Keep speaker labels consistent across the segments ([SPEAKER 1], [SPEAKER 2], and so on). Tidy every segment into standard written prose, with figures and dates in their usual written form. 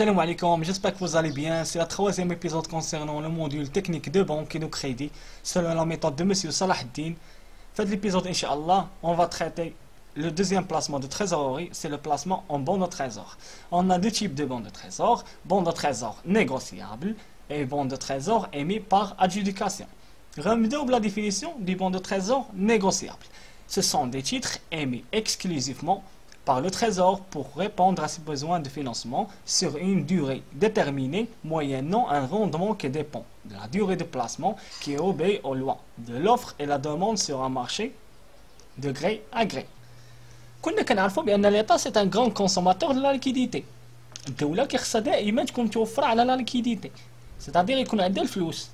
[SPEAKER 1] Salam alaikum, j'espère que vous allez bien. C'est la troisième épisode concernant le module technique de banque et de crédit selon la méthode de Monsieur Salah Eddine. Fait l'épisode, Inch'Allah, on va traiter le deuxième placement de trésorerie, c'est le placement en bons de trésor. On a deux types de bons de trésor négociables et bons de trésor émis par adjudication. Remettons la définition du bon de trésor négociable. Ce sont des titres émis exclusivement par le Trésor pour répondre à ses besoins de financement sur une durée déterminée moyennant un rendement qui dépend de la durée de placement qui obéit aux lois de l'offre et la demande sur un marché de gré à gré. كنا كنعرفوا بأن l'État c'est un grand consommateur de la liquidité. الدولة كيخصها دائما تكون متوفرة على la liquidité. C'est-à-dire يكون عندها الفلوس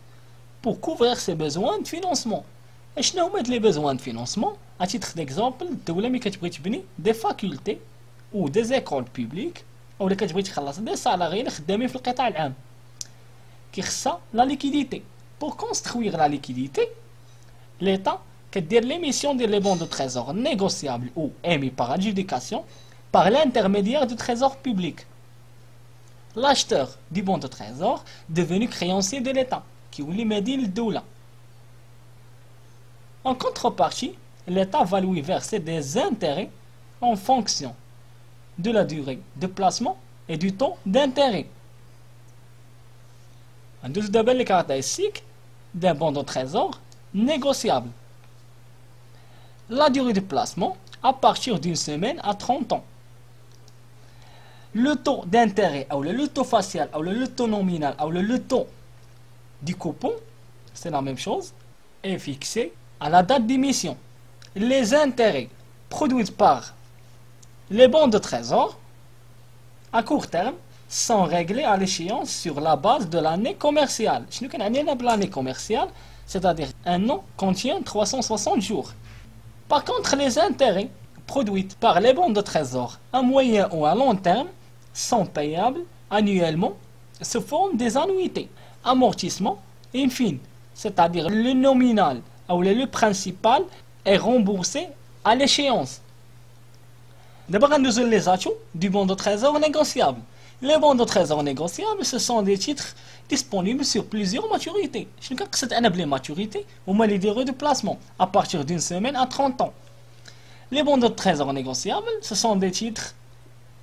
[SPEAKER 1] pour couvrir ses besoins de financement. Et شنو هما les besoins de financement? À titre d'exemple, الدولة ملي كتبغي تبني des facultés ou des écoles publiques ou كتبغي تخلص des salariés خدامين في القطاع العام. كيخصها la liquidité. Pour construire la liquidité, l'État كدير l'émission des bons de trésor négociables ou émis par adjudication par l'intermédiaire du trésor public. L'acheteur du bon de trésor devenu créancier de l'État qui ولي مدين للدولة. En contrepartie, l'État va lui verser des intérêts en fonction de la durée de placement et du taux d'intérêt. Un deuxième caractéristique d'un bon de trésor négociable. La durée de placement à partir d'une semaine à 30 ans. Le taux d'intérêt, ou le taux facial, ou le taux nominal, ou le taux du coupon, c'est la même chose, est fixé à la date d'émission. Les intérêts produits par les bons de trésor à court terme sont réglés à l'échéance sur la base de l'année commerciale. L'année commerciale, c'est-à-dire un an contient 360 jours. Par contre, les intérêts produits par les bons de trésor à moyen ou à long terme sont payables annuellement sous forme des annuités, amortissement et in fine, c'est-à-dire le nominal ou le principal est remboursé à l'échéance. D'abord, nous avons les atouts du bon de trésor négociable. Les bons de trésor négociables, ce sont des titres disponibles sur plusieurs maturités. Je ne sais pas si c'est une maturité ou les durées de placement à partir d'une semaine à 30 ans. Les bons de trésor négociables, ce sont des titres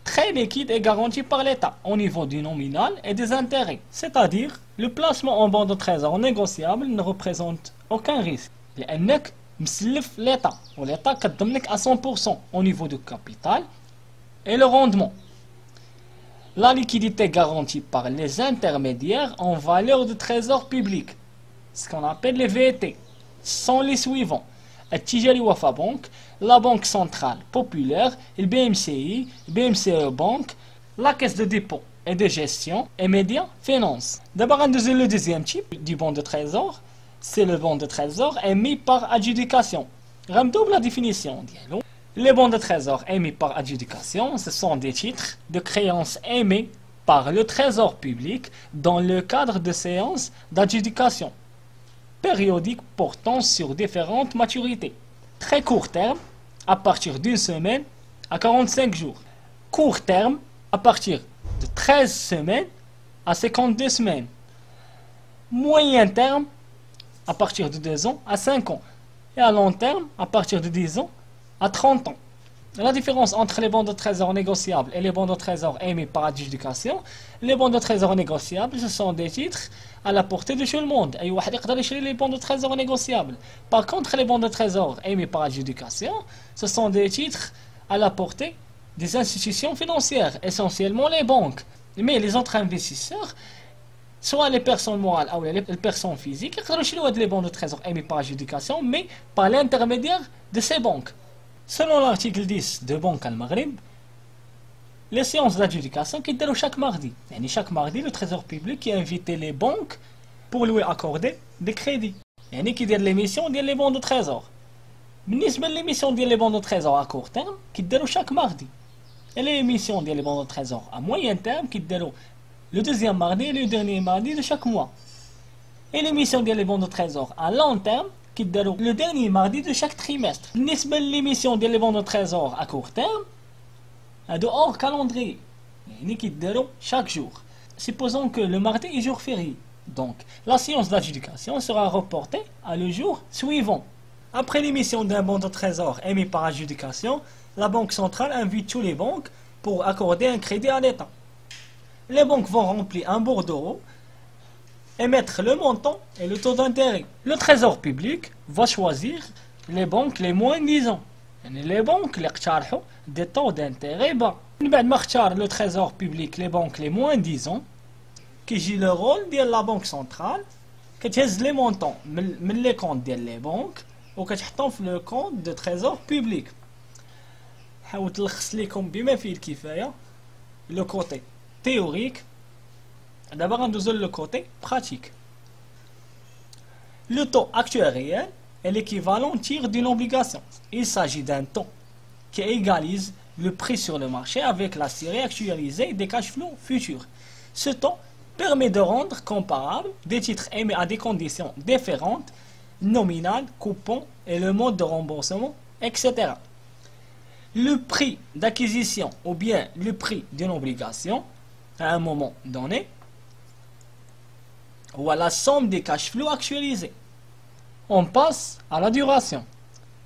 [SPEAKER 1] très liquides et garantis par l'État au niveau du nominal et des intérêts. C'est-à-dire, le placement en bon de trésor négociable ne représente aucun risque. لأنك مسلف l'État ou l'État كتضمنك à 100% au niveau du capital et le rendement. La liquidité garantie par les intermédiaires en valeur de trésor public, ce qu'on appelle les VT, sont les suivants. التجاري وفا بنك, la Banque Centrale Populaire, le BMCI, BMCE Banque, la Caisse de dépôt et de gestion et Média Finance. D'abord, le deuxième type du bon de trésor, c'est le bon de trésor émis par adjudication. Ramdou la définition. Les bons de trésor émis par adjudication, ce sont des titres de créances émis par le trésor public dans le cadre de séances d'adjudication périodiques portant sur différentes maturités. Très court terme, à partir d'une semaine à 45 jours. Court terme, à partir de 13 semaines à 52 semaines. Moyen terme, à partir de 2 ans à 5 ans. Et à long terme, à partir de 10 ans à 30 ans. La différence entre les bons de trésor négociables et les bons de trésor émis par adjudication, les bons de trésor négociables, ce sont des titres à la portée de tout le monde. Et les bons de trésor négociables. Par contre, les bons de trésor émis par adjudication, ce sont des titres à la portée des institutions financières, essentiellement les banques. Mais les autres investisseurs, soit les personnes morales ou les personnes physiques, les bons de trésor émis par adjudication, mais par l'intermédiaire de ces banques. Selon l'article 10 de Banque al-Maghrib, les séances d'adjudication qui déroulent chaque mardi. Et chaque mardi, le Trésor public qui a invité les banques pour lui accorder des crédits. Et qui dit l'émission dit les bons de trésor. بالنسبة l'émission dit les bons de trésor à court terme qui déroulent chaque mardi. Et l'émission dit les bons de trésor à moyen terme qui déroulent le deuxième mardi et le dernier mardi de chaque mois. Et l'émission dit les bons de trésor à long terme qui déroule le dernier mardi de chaque trimestre. L'émission des bons de trésor à court terme, de hors calendrier. يعني كيداروا chaque jour. Supposons que le mardi est jour férié. Donc, la séance d'adjudication sera reportée à le jour suivant. Après l'émission d'un bon de trésor émis par adjudication, la Banque centrale invite tous les banques pour accorder un crédit à l'État. Les banques vont remplir un bordereau et mettre le montant et le taux d'intérêt. Le trésor public va choisir les banques les moins disant. Les banques qui اقترحوا des taux d'intérêt bas. بعد ما اختار le trésor public les banques les moins disant كيجي le rôle ديال la banque centrale كتهز لي مونطون من لي كونت ديال لي بنك وكتحطهم في لو كونت دو تريزور بوبليك. حاولت نلخص لكم بما فيه الكفايه لو كوتي تhéorique. D'abord غندوزو لو كوتي pratique. Le taux actuel réel est l'équivalent tir d'une obligation. Il s'agit d'un taux qui égalise le prix sur le marché avec la série actualisée des cash flows futurs. Ce taux permet de rendre comparables des titres émis à des conditions différentes, nominales, coupons et le mode de remboursement, etc. Le prix d'acquisition ou bien le prix d'une obligation à un moment donné ou à la somme des cash flows actualisés. On passe à la duration.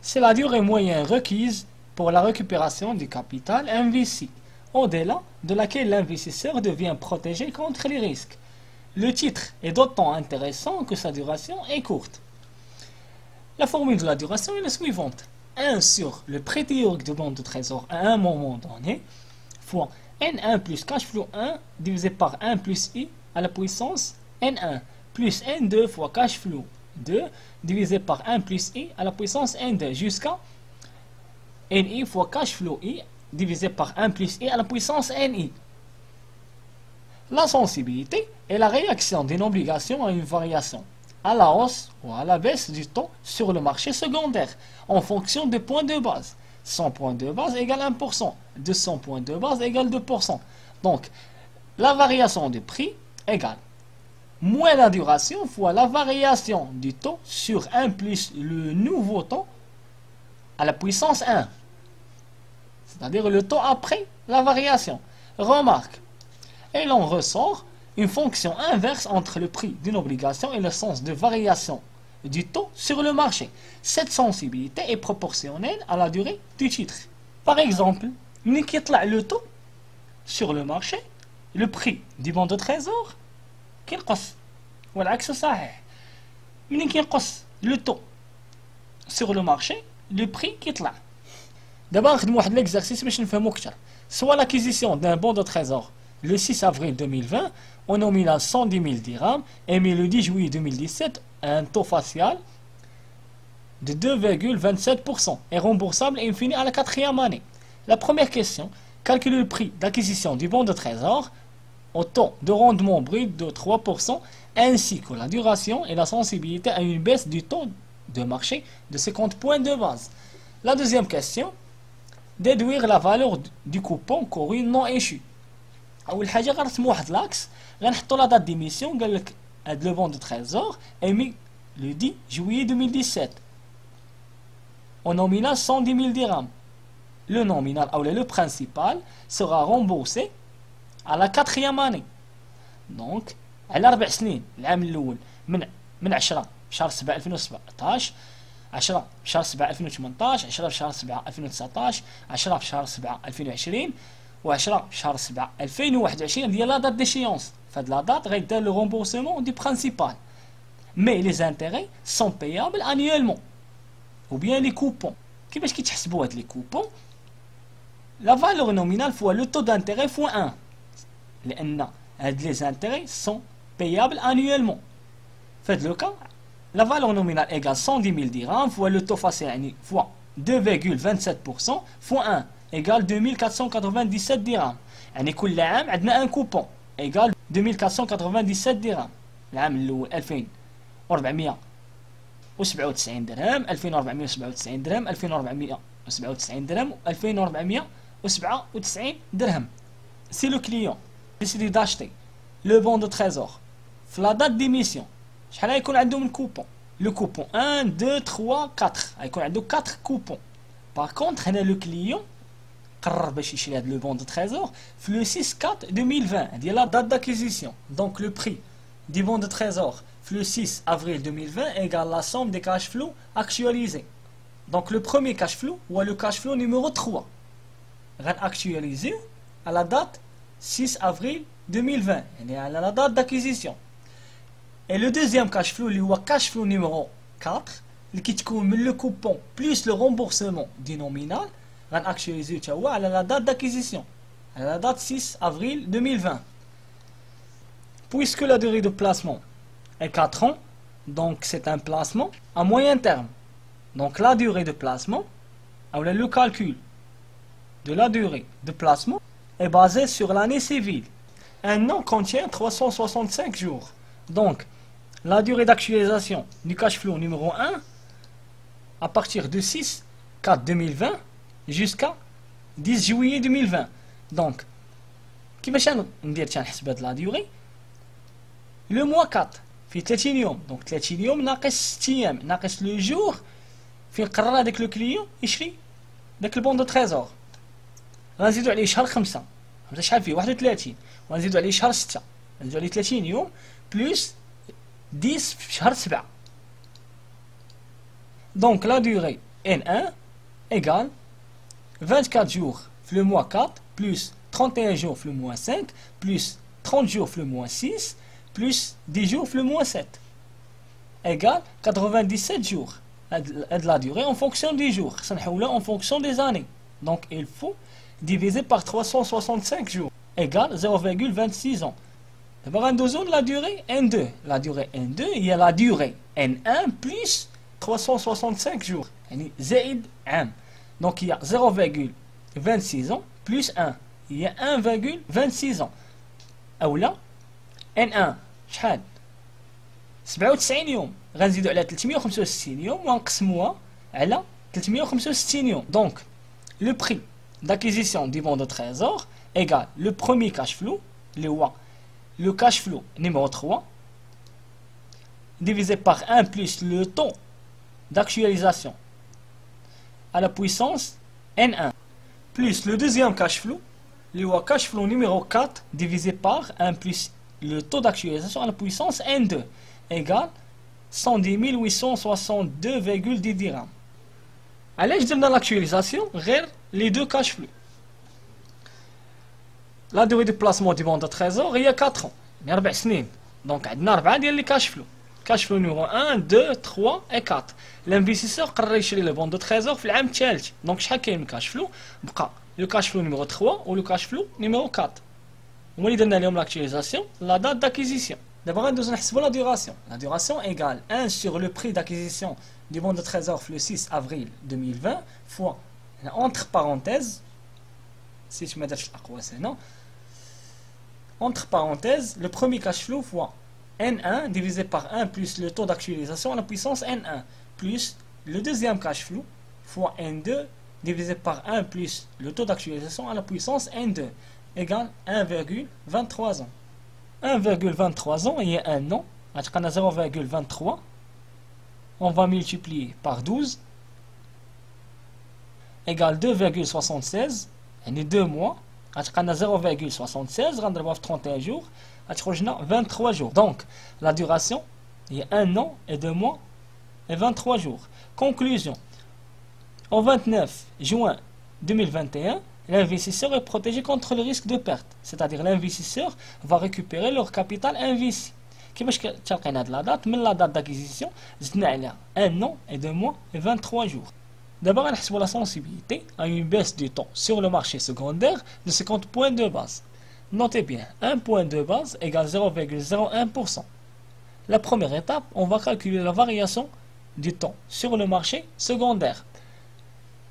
[SPEAKER 1] C'est la durée moyenne requise pour la récupération du capital investi, au-delà de laquelle l'investisseur devient protégé contre les risques. Le titre est d'autant intéressant que sa duration est courte. La formule de la duration est la suivante. 1 sur le prix théorique de bond de trésor à un moment donné, fois N1 plus cash flow 1 divisé par 1 plus I à la puissance N1 plus N2 fois cash flow 2 divisé par 1 plus I à la puissance N2 jusqu'à NI fois cash flow I divisé par 1 plus I à la puissance NI. La sensibilité est la réaction d'une obligation à une variation à la hausse ou à la baisse du taux sur le marché secondaire en fonction des points de base. 100 points de base égale 1%, 200 points de base égale 2%. Donc, la variation du prix égale moins la duration fois la variation du taux sur 1 plus le nouveau taux à la puissance 1. C'est-à-dire le taux après la variation. Remarque, et l'on ressort une fonction inverse entre le prix d'une obligation et le sens de variation du taux sur le marché. Cette sensibilité est proportionnelle à la durée du titre. Par exemple, ملي كيطلع le taux sur le marché, le prix du bon de trésor كينقص والعكس صحيح. ملي كينقص le taux sur le marché, le prix كيطلع. دابا نخدموا واحد l'exercice باش نفهموا اكثر. Soit l'acquisition d'un bon de trésor le 6 avril 2020 au nominal 110 000 dirhams émis le 10 juillet 2017 à un taux facial de 2,27% et remboursable in fine à la 4e année. La première question, calculer le prix d'acquisition du bon de trésor au taux de rendement brut de 3% ainsi que la duration et la sensibilité à une baisse du taux de marché de 50 points de base. La deuxième question, déduire la valeur du coupon couru non échu. أول حاجة غنرسمو واحد لاكس غنحطو لا دات ديميسيون قال لك هاد لو بون دو تريزور émis le 10 juillet 2017 au nominal 110 000 dirhams. Le nominal ou le principal sera remboursé à la 4e année. Donc على 4 سنين. العام الأول من 10 شهر 7 2017 10 في شهر 7 2018 10 في شهر 7 2019 10 في شهر 7 2020 و10 في شهر 7 2021 ديال لا دات ديشيونس. فهاد لا دات غيدار لو رومبورسمون دي برينسيبال. مي لي زانتيري سون بايابل انيوالمون ou bien les coupons. كيفاش كيتحسبوا هاد لي كوبون؟ لا فالور نومينال فوا لو تو دانتيري فوا 1 لان هاد لي زانتيري سون بايابل انيوالمون. فهاد لو كا لا فالور نومينال ايغال 110 000 dirhams فوا لو تو فاسيل يعني فوا 2,27% فوا 1 ايغال 2497 درهم. يعني كل عام عندنا ان كوبون ايغال 2497 درهم. العام الاول 2497 درهم 2497 درهم 2497 درهم 2497 درهم. Si le client décide d'acheter le bon de trésor في la date d'émission شحال غيكون عنده من كوبون؟ لو كوبون 1 2 3 4 غيكون عنده 4 كوبون. Par contre هنا لو كليون قرر باش يشري هذا لو بون دو تريزور في لو 6 4 2020 ديال لا دات d'acquisition. Donc le prix du bon de trésor le 6 avril 2020 égale la somme des cash flow actualisés. Donc le premier cash flow ou le cash flow numéro 3 actualisé à la date 6 avril 2020 à la date d'acquisition. Et le deuxième cash flow le cash flow numéro 4 qui تكون le coupon plus le remboursement du nominal actualisé à la date d'acquisition à la date 6 avril 2020. Puisque la durée de placement est 4 ans, donc c'est un placement à moyen terme. Donc la durée de placement, le calcul de la durée de placement est basé sur l'année civile. Un an contient 365 jours. Donc la durée d'actualisation du cash flow numéro 1 à partir de 6 4 2020 jusqu'à 10 juillet 2020. Donc, كيفاش ندير تنحسب هاد لا ديوري؟ لو موا 4 في 30 يوم، دونك 30 يوم ناقص 6 ايام ناقص لو جور فين قرر هذاك لو كليون يشري داك البون دو تريزور. غنزيدو عليه شهر 5 شحال فيه 31 وغنزيدو عليه شهر 6 غنزيدو عليه 30 يوم بلس 10 في شهر 7. Donc la durée N1 égale 24 jours le mois 4 plus 31 jours le mois 5 plus 30 jours le mois 6 plus 10 jours le mois 7 égale 97 jours de la durée en fonction des jours. En fonction des années. Donc il faut diviser par 365 jours égale 0,26 ans. D'abord la durée N2. La durée N2 il y a la durée N1 plus 365 jours. زائد عام. Donc il y a 0,26 ans plus 1. Il y a 1,26 ans. أولا N1 شحال 97 يوم غنزيدو على 365 يوم ونقسموها على 365 يوم. Donc le prix d'acquisition du bon de trésor égale le premier cash flow le cash flow numéro 3 divisé par 1 plus le taux d'actualisation à la puissance N1 plus le deuxième cash flow le cash flow numéro 4 divisé par 1 plus le taux d'actualisation à la puissance N2 égale 110 862,10 dirhams. علاش درنا l'actualisation غير les deux cash flow؟ La durée de placement du bon de trésor هي 4 ans يعني 4 سنين. دونك عندنا 4 ديال لي كاش فلو. كاش فلو نيميرو 1 2 3 و 4. الانفيستيسور قرر يشري لو بون دو تريزور في العام الثالث. دونك شحال كاين من كاش فلو؟ بقى لو كاش فلو نيميرو 3 و لو كاش فلو نيميرو 4. هما اللي درنا لهم لاكتيليزاسيون لا دات داكيزيسيون. دابا غندوزو نحسبو لا ديوراسيون. لا ديوراسيون ايغال 1 sur le prix d'acquisition du bon de trésor le 6 avril 2020 fois entre parenthèses si ما درتش الاقواس هنا entre parenthèses le premier cash flow fois N1 divisé par 1 plus le taux d'actualisation à la puissance N1 plus le deuxième cash flow fois N2 divisé par 1 plus le taux d'actualisation à la puissance N2 égale 1,23 ans. 1,23 ans il y a un an, à 0,23 on va multiplier par 12 égale 2,76 يعني 2 mois غتلقانا 0,76 غنضربوها في 31 jours غتخرج لنا 23 jours. Donc la duration il y a 1 an et 2 mois et 23 jours. Conclusion, au 29 juin 2021 l'investisseur est protégé contre le risque de perte, c'est-à-dire l'investisseur va récupérer leur capital investi. كيفاش تلقينا هاد لا دات؟ من لا دات داكيزيسيون زدنا عليها 1 an et 2 mois et 23 jours. D'abord, on a la sensibilité à une baisse du temps sur le marché secondaire de 50 points de base. Notez bien, 1 point de base égale 0,01%. La première étape, on va calculer la variation du temps sur le marché secondaire.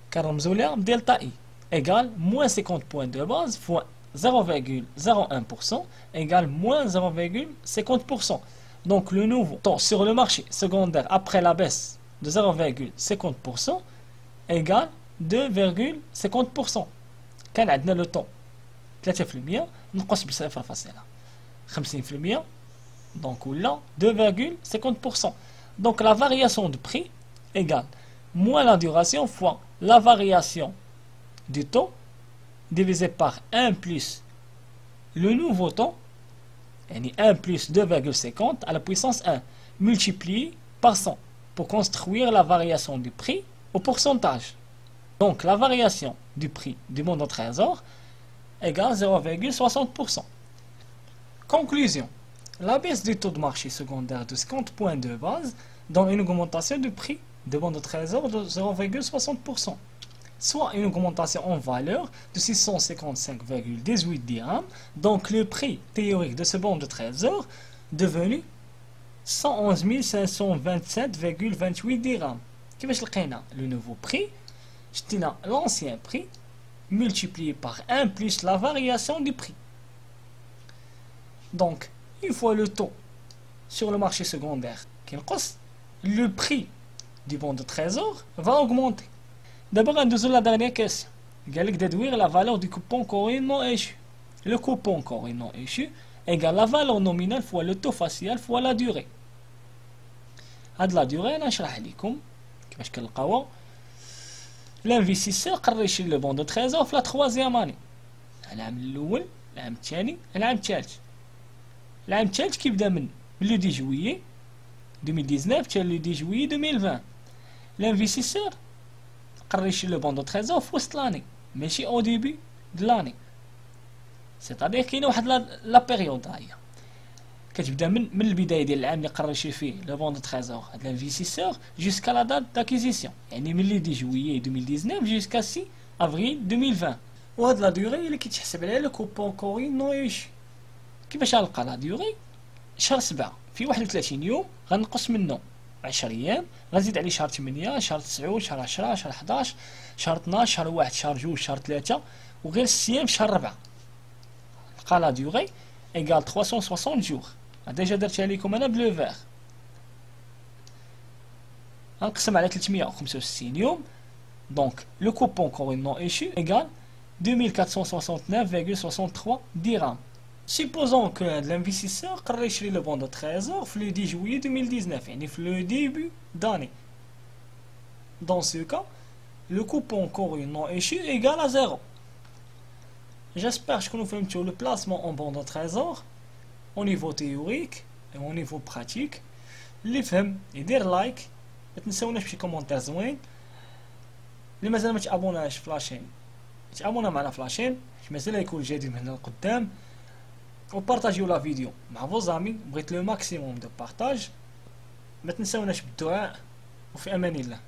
[SPEAKER 1] Karamzoulia delta I égale moins 50 points de base fois 0,01% égale moins 0,50%. Donc le nouveau temps sur le marché secondaire après la baisse de 0,50% égale 2,50%. كان عندنا لو طون 3% نقص بصفر فاصلة 50% donc ولا 2,50%. Donc la variation de prix égale moins la duration fois la variation du taux divisé par 1 plus le nouveau temps, 1 plus 2,50 à la puissance 1, multiplié par 100 pour construire la variation du prix au pourcentage. Donc la variation du prix du bon de trésor égale 0,60%. Conclusion. La baisse du taux de marché secondaire de 50 points de base donne une augmentation du prix du bon de trésor de 0,60%, soit une augmentation en valeur de 655,18 dirhams. Donc le prix théorique de ce bon de trésor devenu 111 527,28 dirhams. كيفاش لقينا le nouveau prix؟ شتينا l'ancien prix multiplié par 1 plus la variation du prix. Donc une fois le taux sur le marché secondaire qui نقص, le prix du bon de trésor va augmenter. D'abord, ندوزو la dernière question. قالك déduire la valeur du coupon courant non échu. Le coupon courant non échu égale la valeur nominale fois le taux facial fois la durée. هاد la durée انا نشرح لكم كيفاش كنلقاوها. L'investisseur قرر يشري لو بون دو تريزور في لا تخوازيام اني, العام الاول, العام الثاني, العام الثالث. العام الثالث كيبدا من لو دي جويي 2019 حتى لو دي جويي 2020. L'investisseur قرر يشري لو بون دو تريزور في وسط لاني, ماشي او ديبي د لاني. سيتادير كاينه واحد لا بيريود هي كتبدا من البدايه ديال العام اللي قرر يشري فيه لو بون دو تريزور هاد لانفيستيسور جوسكا لا دات داكيزيسيون, يعني من لي دي جويي 2019 جوسكا 6 افريل 2020. وهاد لا دوري اللي كيتحسب عليها لو كوبون كورين نو ايش. كيفاش غنلقى لا دوري؟ شهر 7 في 31 يوم غنقص منه 10 ايام, غنزيد عليه شهر 8, شهر 9, شهر 10, شهر 11, شهر 12, شهر 1, شهر 2, شهر 3 وغير 6 ايام في شهر 4. نلقى لا دوري ايكال 360 جور. ديجا درتها لكم انا بلو فيغ. غنقسم على 365 يوم. دونك لو كوبون كورين نون ايشو ايكال 2469,63 dirhams. Supposons que l'investisseur قرر يشري le bon de trésor في le 10 juillet 2019, يعني في le début d'année. Dans ce cas, le coupon courant non échu égale à 0. J'espère que nous faisons le placement en bon de trésor au niveau théorique et au niveau pratique. اللي فهم يدير لايك, ما تنساوناش بشي كومونتير زوين. اللي مازال ما تابوناش في لاشين تابونا معنا في لاشين باش مازال يكون جديد من هنا لقدام. وبارطاجيو لا فيديو مع فو زامي, بغيت لو ماكسيموم دو بارطاج. ما تنساوناش بالدعاء, وفي امان الله.